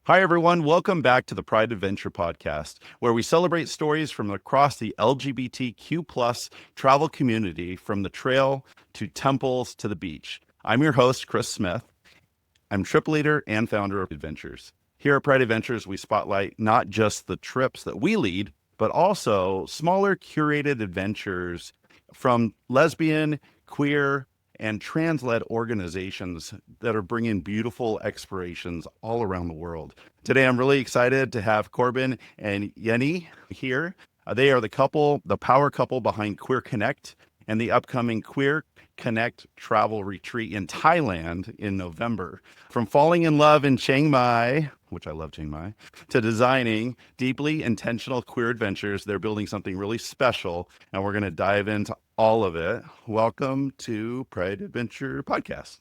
Hi, everyone. Welcome back to the Pride Adventure podcast, where we celebrate stories from across the LGBTQ plus travel community, from the trail to temples to the beach. I'm your host, Chris Smith. I'm trip leader and founder of Adventures. Here at Pride Adventures, we spotlight not just the trips that we lead, but also smaller curated adventures from lesbian, queer, and trans-led organizations that are bringing beautiful explorations all around the world. Today, I'm really excited to have Korbyn and Janni here. They are the power couple behind Queer Connect and the upcoming Queer Connect travel retreat in Thailand in November. From falling in love in Chiang Mai, which I love Chiang Mai, to designing deeply intentional queer adventures, they're building something really special, and we're going to dive into all of it. Welcome to Pride Adventure Podcast.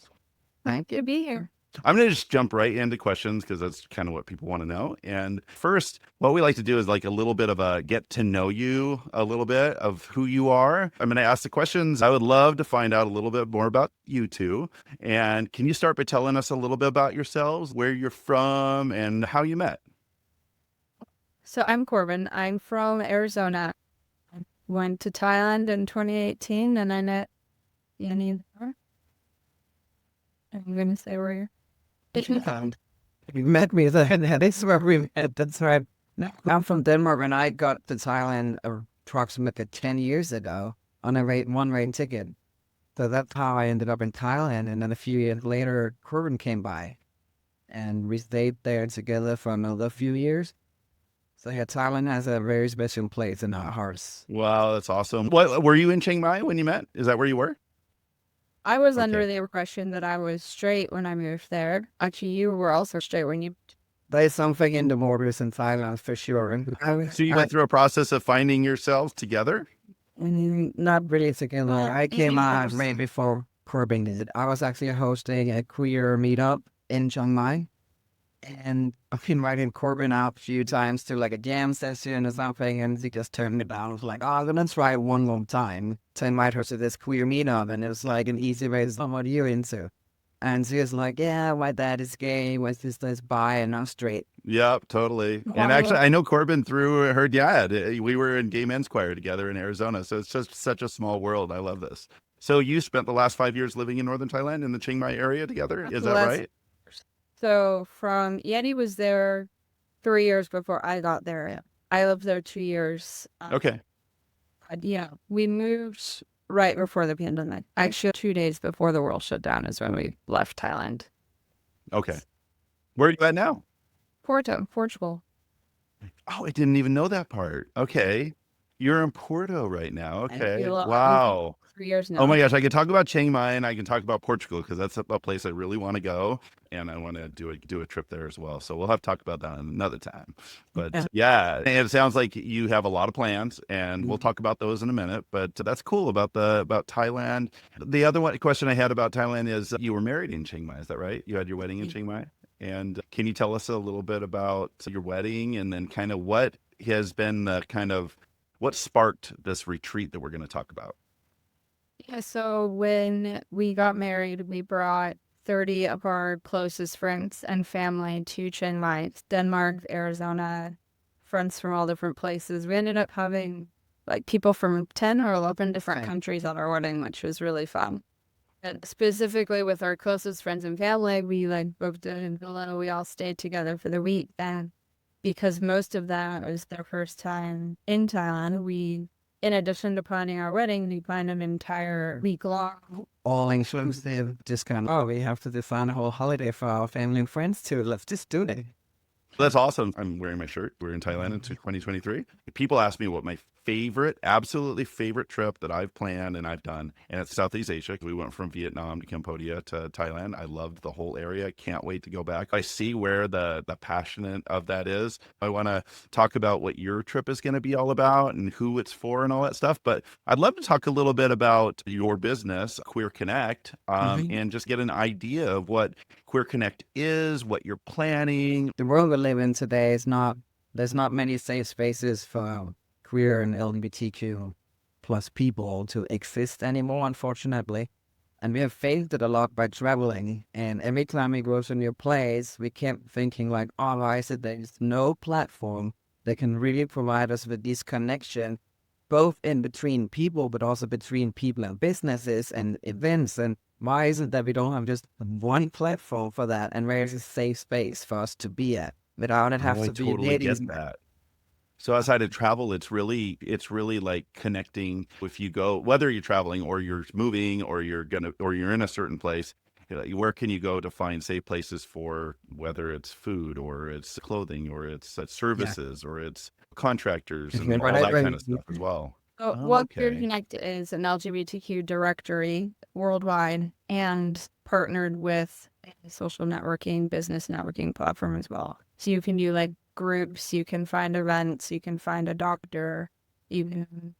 Thank you to be here. I'm going to just jump right into questions because that's kind of what people want to know. And first, what we like to do is like a little bit of a get to know you, a little bit of who you are. I'm going to ask the questions. I would love to find out a little bit more about you two. And can you start by telling us a little bit about yourselves, where you're from, and how you met? So I'm Korbyn. I'm from Arizona. I went to Thailand in 2018 and I met Janni there. I'm going to say where you're. You met me there. That is where we met. That's right. No, I'm from Denmark, and I got to Thailand approximately 10 years ago on a one-way ticket. So that's how I ended up in Thailand. And then a few years later, Korbyn came by, and we stayed there together for another few years. So yeah, Thailand has a very special place in our hearts. Wow, that's awesome. What were you in Chiang Mai when you met? Is that where you were? I was under the impression that I was straight when I moved there. Actually, you were also straight when you. There's something in the waters in Thailand for sure. So you went through a process of finding yourselves together? Not really together. I came out way before Korbyn did. I was actually hosting a queer meetup in Chiang Mai. And I've invited Korbyn out a few times to like a jam session or something, and he just turned it down. I was like, oh, I'm gonna try one more time to invite her to this queer meetup, and it was like an easy way to say, what are you into? And she was like, yeah, my dad is gay, my sister's bi, and I'm straight. Yep, totally. And actually, I know Korbyn through her dad. We were in Gay Men's Choir together in Arizona, so it's just such a small world. I love this. So you spent the last 5 years living in northern Thailand in the Chiang Mai area together? Is that right? So Janni was there 3 years before I got there. I lived there 2 years. Okay. Yeah, we moved right before the pandemic. Actually, 2 days before the world shut down is when we left Thailand. Okay. Where are you at now? Portugal. Oh, I didn't even know that part. Okay. You're in Porto right now. Okay. Well, Wow. 3 years now. Oh my gosh, I can talk about Chiang Mai and I can talk about Portugal because that's a place I really want to go, and I want to do a trip there as well. So we'll have to talk about that another time. But yeah, and it sounds like you have a lot of plans, and we'll talk about those in a minute. But that's cool about Thailand. The other question I had about Thailand is you were married in Chiang Mai. Is that right? You had your wedding in Chiang Mai. And can you tell us a little bit about your wedding and then kind of what has been what sparked this retreat that we're going to talk about? Yeah, so when we got married, we brought 30 of our closest friends and family to Chiang Mai, Denmark, Arizona, friends from all different places. We ended up having like people from 10 or 11 different countries at our wedding, which was really fun. And specifically with our closest friends and family, we like booked a villa. We all stayed together for the week. And because most of that was their first time in Thailand, in addition to planning our wedding, we planned an entire week long. All inclusive discount. We have to define a whole holiday for our family and friends too. Let's just do it. That's awesome. I'm wearing my shirt. We're in Thailand in 2023. People ask me what my absolutely favorite trip that I've planned and I've done, and it's Southeast Asia. We went from Vietnam to Cambodia to Thailand. I loved the whole area. Can't wait to go back. I see where the passion of that is. I want to talk about what your trip is going to be all about and who it's for and all that stuff. But I'd love to talk a little bit about your business, Queer Connect, and just get an idea of what Queer Connect is, what you're planning. The world we live in today there's not many safe spaces for queer and LGBTQ plus people to exist anymore, unfortunately. And we have faced it a lot by traveling. And every time we go to a new place, we kept thinking like, oh, why is it there's no platform that can really provide us with this connection, both in between people, but also between people and businesses and events. And why is it that we don't have just one platform for that? And where is a safe space for us to be at without it have Oh, I to be totally get dating? that. So outside of travel, it's really like connecting. If you go, whether you're traveling or you're moving or you're in a certain place, where can you go to find safe places for whether it's food or it's clothing or it's Yeah. services or it's contractors and all that Whatever. kind of stuff as well. So Oh, what Queer okay. Connect is an LGBTQ directory worldwide and partnered with a social networking, business networking platform as well. So you can do like groups, you can find events, you can find a doctor, you can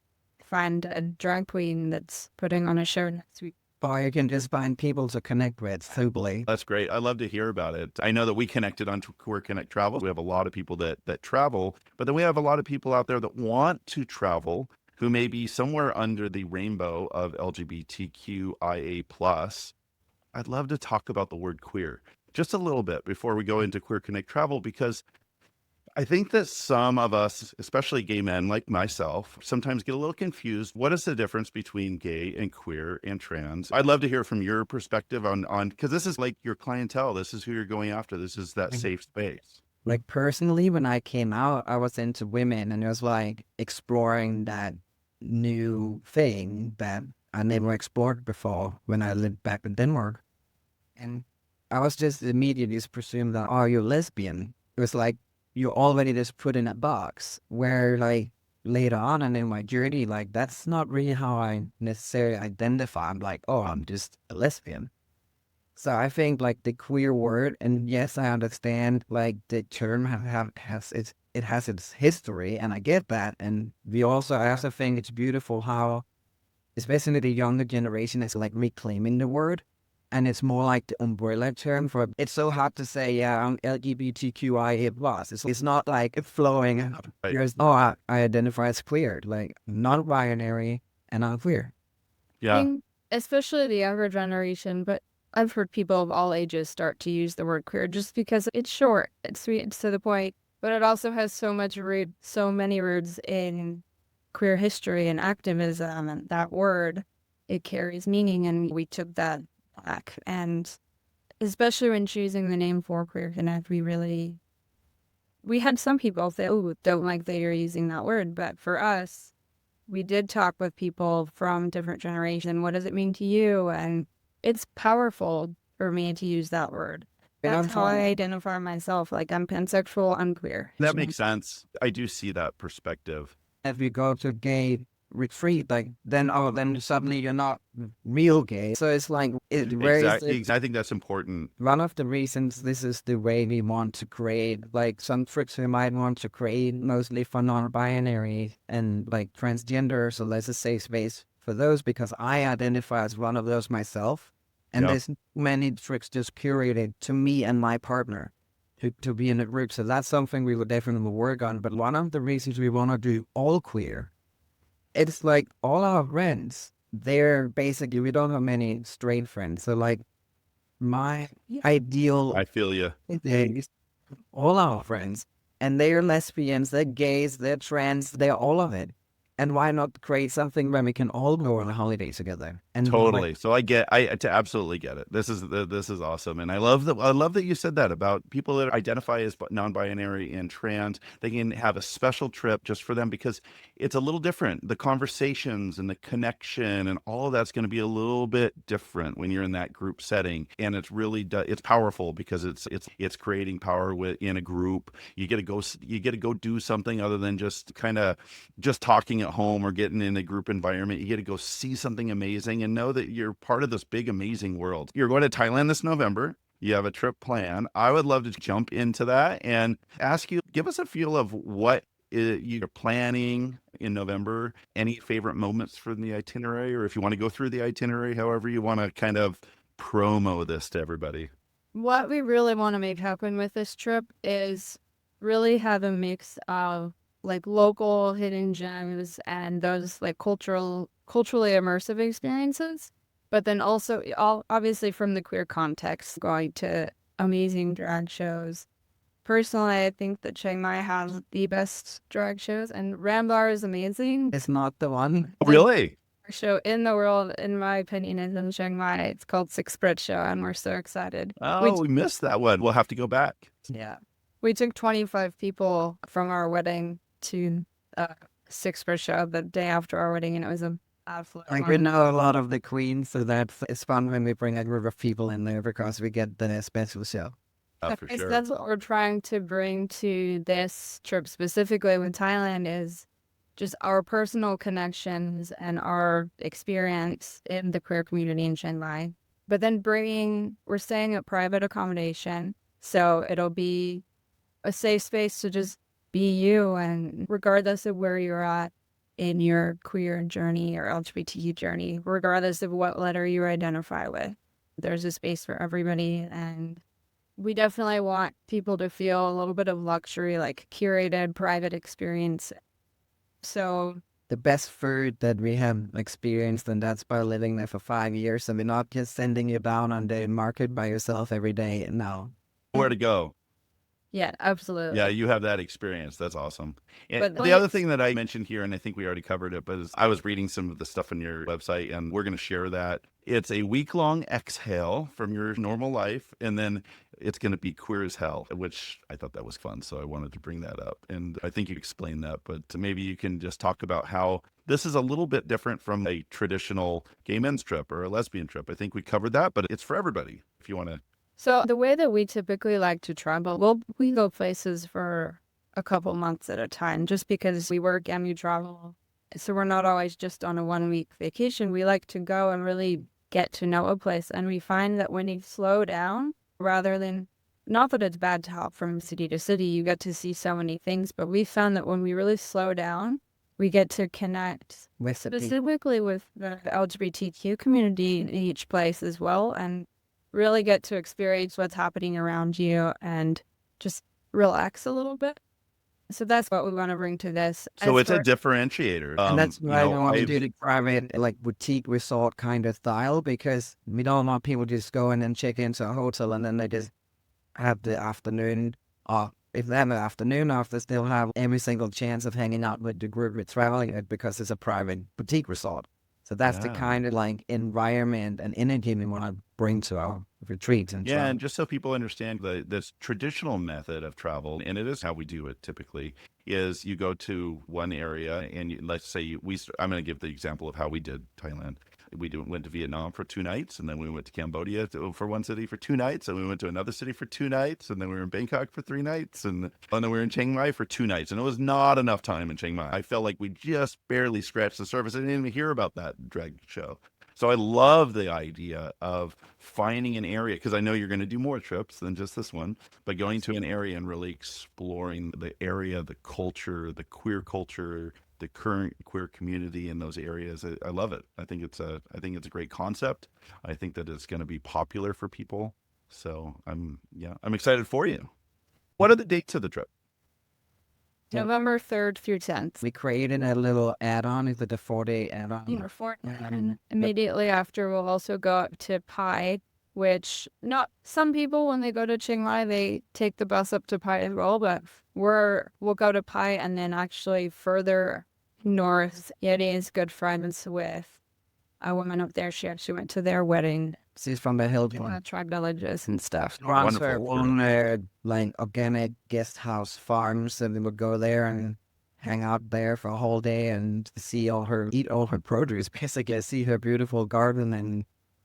find a drag queen that's putting on a show next week. Or you can just find people to connect with globally. That's great. I love to hear about it. I know that we connected on Queer Connect Travel. We have a lot of people that travel, but then we have a lot of people out there that want to travel who may be somewhere under the rainbow of LGBTQIA plus. I'd love to talk about the word queer just a little bit before we go into Queer Connect Travel because I think that some of us, especially gay men like myself, sometimes get a little confused. What is the difference between gay and queer and trans? I'd love to hear from your perspective on because this is like your clientele. This is who you're going after. This is that safe space. Like personally, when I came out, I was into women and it was like exploring that new thing that I never explored before when I lived back in Denmark. And I was just immediately just presumed that, oh, you're lesbian. It was like you're already just put in a box where like later on and in my journey, like that's not really how I necessarily identify. I'm like, oh, I'm just a lesbian. So I think like the queer word, and yes, I understand like the term has its history, and I get that. And I also think it's beautiful how, especially the younger generation, is like reclaiming the word, and it's more like the umbrella term for. It's so hard to say, yeah, I'm LGBTQIA plus. It's not like flowing out. Right. There's I identify as queer, like non-binary, and I'm queer. Yeah. Think, especially the younger generation, but I've heard people of all ages start to use the word queer just because it's short, it's sweet, it's to the point, but it also has so many roots in queer history and activism, and that word, it carries meaning, and we took that back. And especially when choosing the name for Queer Connect, we had some people say, oh, don't like that you're using that word, but for us, we did talk with people from different generations. What does it mean to you? And it's powerful for me to use that word. That's how I identify myself. Like I'm pansexual, I'm queer. That makes sense. I do see that perspective. If you go to gay retreat, like then suddenly you're not real gay. So it's like Exactly. I think that's important. one of the reasons this is the way we want to create like some tricks we might want to create mostly for non-binary and like transgender. So there's a safe space for those because I identify as one of those myself. And Yeah. there's many tricks just curated to me and my partner to be in a group. So that's something we would definitely work on. But one of the reasons we want to do all queer, it's like all our friends, they're basically, we don't have many straight friends. So like my ideal I feel you. is all our friends, and they're lesbians, they're gays, they're trans, they're all of it. And why not create something where we can all go on a holiday together? And Totally. So I absolutely get it. This is awesome, and I love that you said that about people that identify as non-binary and trans. They can have a special trip just for them because it's a little different. The conversations and the connection and all of that's going to be a little bit different when you're in that group setting, and it's really it's powerful because it's creating power in a group. You get to go do something other than just kind of just talking at home or getting in a group environment. You get to go see something amazing and know that you're part of this big, amazing world. You're going to Thailand this November. You have a trip planned. I would love to jump into that and ask you, give us a feel of what you're planning in November. Any favorite moments from the itinerary, or if you want to go through the itinerary, however you want to kind of promo this to everybody. What we really want to make happen with this trip is really have a mix of like local hidden gems and those like culturally immersive experiences. But then also, obviously from the queer context, going to amazing drag shows. Personally, I think that Chiang Mai has the best drag shows, and Rambar is amazing. It's not the one. Really? Show in the world, in my opinion, is in Chiang Mai. It's called Six Brit Show, and we're so excited. Oh, we missed that one. We'll have to go back. Yeah. We took 25 people from our wedding to Six Brit Show the day after our wedding, and it was a absolute Like fun. we know a lot of the queens, so it's fun when we bring a group of people in there because we get the special show. For Yes, sure. that's what we're trying to bring to this trip specifically with Thailand is just our personal connections and our experience in the queer community in Chiang Mai. But then we're staying at private accommodation, so it'll be a safe space to just be you, and regardless of where you're at in your queer journey or LGBTQ journey, regardless of what letter you identify with, there's a space for everybody. And we definitely want people to feel a little bit of luxury, like curated private experience. So The best food that we have experienced, and that's by living there for 5 years. And we're not just sending you down on the market by yourself every day. No. Where to go? yeah, absolutely. Yeah, you have that experience. That's awesome. And But the other thing that I mentioned here, and I think we already covered it, but I was reading some of the stuff on your website, and we're going to share that. It's a week-long exhale from your normal life, and then it's going to be queer as hell, which I thought that was fun, so I wanted to bring that up. And I think you explained that, but maybe you can just talk about how this is a little bit different from a traditional gay men's trip or a lesbian trip. I think we covered that, but it's for everybody if you want to. So the way that we typically like to travel, we go places for a couple months at a time just because we work and we travel. So we're not always just on a 1-week vacation. We like to go and really get to know a place. And we find that when you slow down, rather than, not that it's bad to hop from city to city, you get to see so many things, but we found that when we really slow down, we get to connect With the people. specifically with the LGBTQ community in each place as well, and really get to experience what's happening around you and just relax a little bit. So that's what we want to bring to this. So As it's a for- differentiator. And that's why we want to I've- do the private, like boutique resort kind of style, because we don't want people just go in and check into a hotel and then they just have the afternoon off. If they have an afternoon off, they still have every single chance of hanging out with the group we're traveling with because it's a private boutique resort. So that's the Yeah. kind of like environment and energy we want to bring to our retreats and Yeah, travel. and just so people understand this traditional method of travel, and it is how we do it typically, is you go to one area and let's say I'm going to give the example of how we did Thailand. We went to Vietnam for 2 nights, and then we went to Cambodia for one city for 2 nights, and we went to another city for 2 nights, and then we were in Bangkok for 3 nights, and then we were in Chiang Mai for 2 nights, and it was not enough time in Chiang Mai. I felt like we just barely scratched the surface. I didn't even hear about that drag show. So I love the idea of finding an area, because I know you're going to do more trips than just this one, but going to an area and really exploring the area, the culture, the queer culture, the current queer community in those areas. I love it. I think it's a great concept. I think that it's going to be popular for people. So I'm excited for you. What are the dates of the trip? November 3rd through 10th. We created a little add-on, is it the 4-day add-on? And immediately after, we'll also go up to Pai, which not some people, when they go to Chiang Mai, they take the bus up to Pai as well, but we'll go to Pai and then actually further north. Yeti is good friends with a woman up there. She actually went to their wedding, She's from the hill. tribe villages and stuff. Runs Wonderful. her own like organic guest house farms, and we would go there and hang out there for a whole day and eat all her produce, basically see her beautiful garden and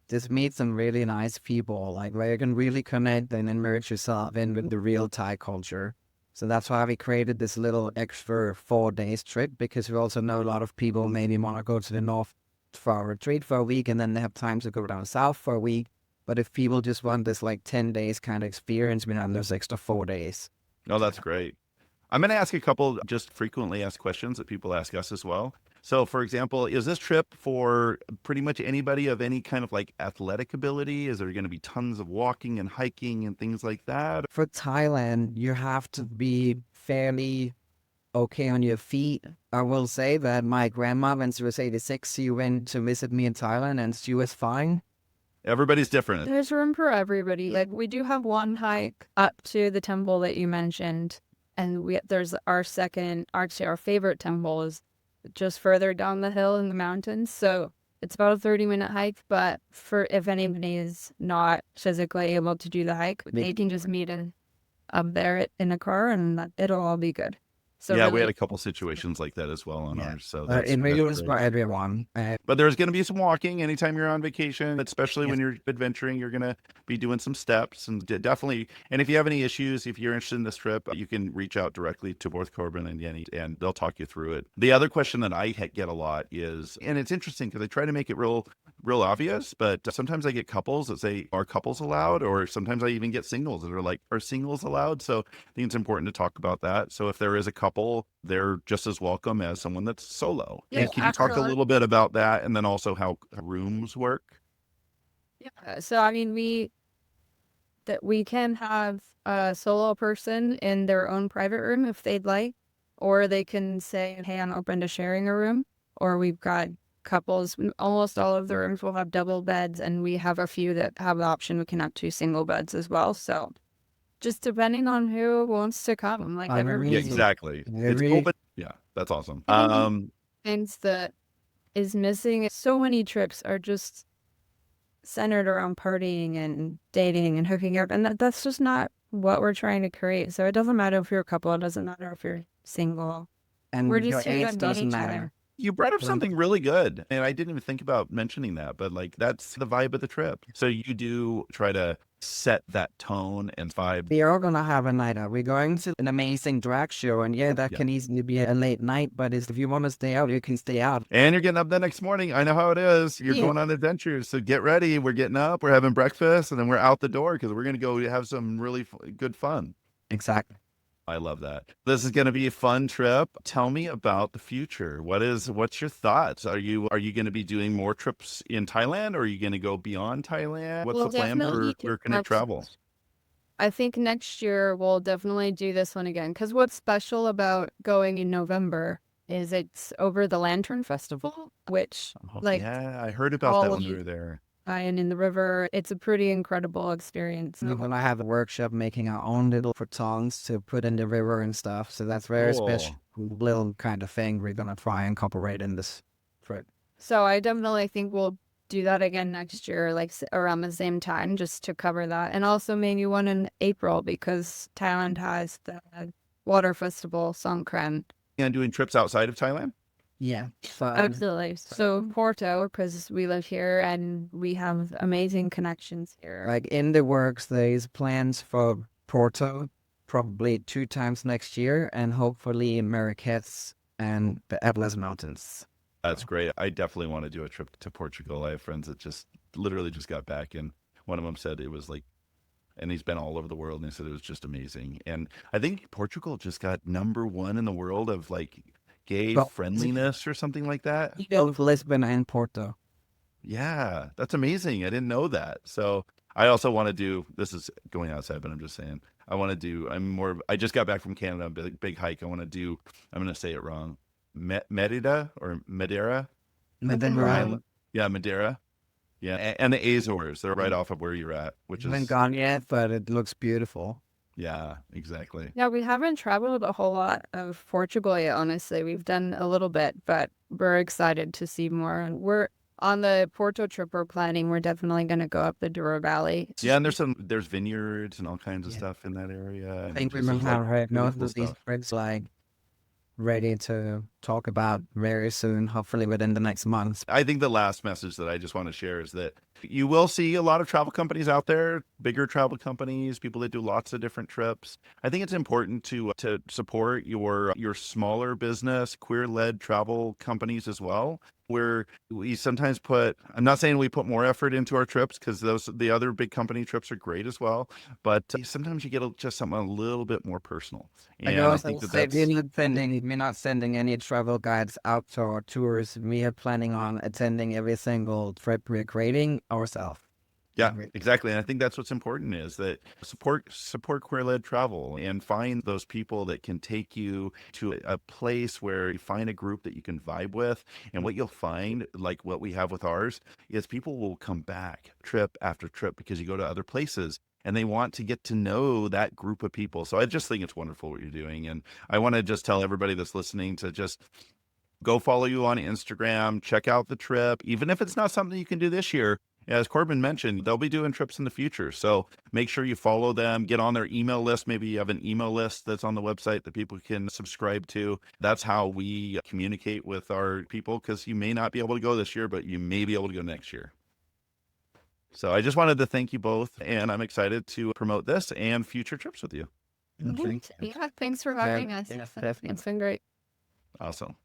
just meet some really nice people, like where you can really connect and immerse yourself in with the real Thai culture. So that's why we created this little extra 4 days trip, because we also know a lot of people maybe want to go to the north for a retreat for a week and then they have time to go down south for a week. But if people just want this like 10 days kind of experience, we have those extra 4 days. Oh, that's great. I'm going to ask a couple just frequently asked questions that people ask us as well. So, for example, is this trip for pretty much anybody of any kind of like athletic ability? Is there going to be tons of walking and hiking and things like that? For Thailand, you have to be fairly okay on your feet. I will say that my grandma, when she was 86, she went to visit me in Thailand and she was fine. Everybody's different. There's room for everybody. Like we do have one hike up to the temple that you mentioned, and there's our second, actually our favorite temple is just further down the hill in the mountains. So it's about a 30-minute hike, but for if anybody is not physically able to do the hike, they can just meet up there in a car and it'll all be good. So Yeah, really, we had a couple situations like that as well on ours. So that's, it really that's was great. for everyone. But there's going to be some walking anytime you're on vacation, especially when you're adventuring. You're going to be doing some steps and definitely. And if you have any issues, if you're interested in this trip, you can reach out directly to both Korbyn and Janni, and they'll talk you through it. The other question that I get a lot is, and it's interesting because I try to make it real obvious, but sometimes I get couples that say, "Are couples allowed?" Or sometimes I even get singles that are like, "Are singles allowed?" So I think it's important to talk about that. So if there is a couple, they're just as welcome as someone that's solo. Yeah, And can you talk a little bit about that, and then also how rooms work? yeah. So I mean, we can have a solo person in their own private room if they'd like, or they can say, "Hey, I'm open to sharing a room." Or we've got couples. Almost all of the rooms will have double beds, and we have a few that have the option we can have 2 single beds as well. So just depending on who wants to come, like everybody. Yeah, exactly. It's open. Yeah, that's awesome. Things that is missing. So many trips are just centered around partying and dating and hooking up, and that's just not what we're trying to create. So it doesn't matter if you're a couple. It doesn't matter if you're single. And We're your just here to age meet doesn't each matter. other. You brought up something really good, and I didn't even think about mentioning that, but like that's the vibe of the trip. So you do try to set that tone and vibe. We are going to have a night out. We're going to an amazing drag show, and that can easily be a late night, but if you want to stay out, you can stay out. And you're getting up the next morning. I know how it is. You're going on adventures, so get ready. We're getting up, we're having breakfast, and then we're out the door because we're going to go have some really good fun. Exactly. I love that. This is going to be a fun trip. Tell me about the future. What's your thoughts? Are you going to be doing more trips in Thailand, or are you going to go beyond Thailand? What's the plan for Connect Travel? I think next year we'll definitely do this one again, because what's special about going in November is it's over the Lantern Festival, which yeah, I heard about that when we were there. And in the river, it's a pretty incredible experience. We're going to have a workshop making our own little protons to put in the river and stuff. So that's very special little kind of thing we're going to try and incorporate in this trip. So I definitely think we'll do that again next year, like around the same time, just to cover that. And also maybe one in April, because Thailand has the water festival, Songkran. And doing trips outside of Thailand? Yeah. Absolutely. So Porto, because we live here and we have amazing connections here. Like in the works, there's plans for Porto probably 2 times next year, and hopefully Marrakech and the Atlas Mountains. That's great. I definitely want to do a trip to Portugal. I have friends that literally just got back, and one of them said it was like, and he's been all over the world, and he said it was just amazing. And I think Portugal just got #1 in the world of like gay friendliness or something like that. Both Lisbon and Porto. Yeah, that's amazing. I didn't know that. So I also want to do, this is going outside, but I'm just saying, I just got back from Canada, big hike. I'm going to say it wrong. Merida or Madeira? Madeira. Yeah, Madeira. Yeah, and the Azores. They're right off of where you're at, which is... I haven't gone yet, but it looks beautiful. Yeah, exactly. Yeah, we haven't traveled a whole lot of Portugal yet, honestly. We've done a little bit, but we're excited to see more. And we're on the Porto trip we're planning. We're definitely going to go up the Douro Valley. Yeah, and there's vineyards and all kinds of stuff in that area. I think we're going to have most of these friends like ready to talk about very soon, hopefully within the next month. I think the last message that I just want to share is that you will see a lot of travel companies out there, bigger travel companies, people that do lots of different trips. I think it's important to support your smaller business, queer-led travel companies as well, where we sometimes I'm not saying we put more effort into our trips, because the other big company trips are great as well, but sometimes you get just something a little bit more personal. And I think we're not sending any travel guides out to our tours. We are planning on attending every single trip we're creating ourselves. Yeah, exactly. And I think that's what's important is that support queer-led travel and find those people that can take you to a place where you find a group that you can vibe with. And what you'll find, like what we have with ours, is people will come back trip after trip because you go to other places and they want to get to know that group of people. So I just think it's wonderful what you're doing. And I want to just tell everybody that's listening to just go follow you on Instagram, check out the trip, even if it's not something you can do this year. As Korbyn mentioned, they'll be doing trips in the future. So make sure you follow them, get on their email list. Maybe you have an email list that's on the website that people can subscribe to. That's how we communicate with our people, because you may not be able to go this year, but you may be able to go next year. So I just wanted to thank you both, and I'm excited to promote this and future trips with you. Yeah, thanks for having us. Yeah, definitely. It's been great. Awesome.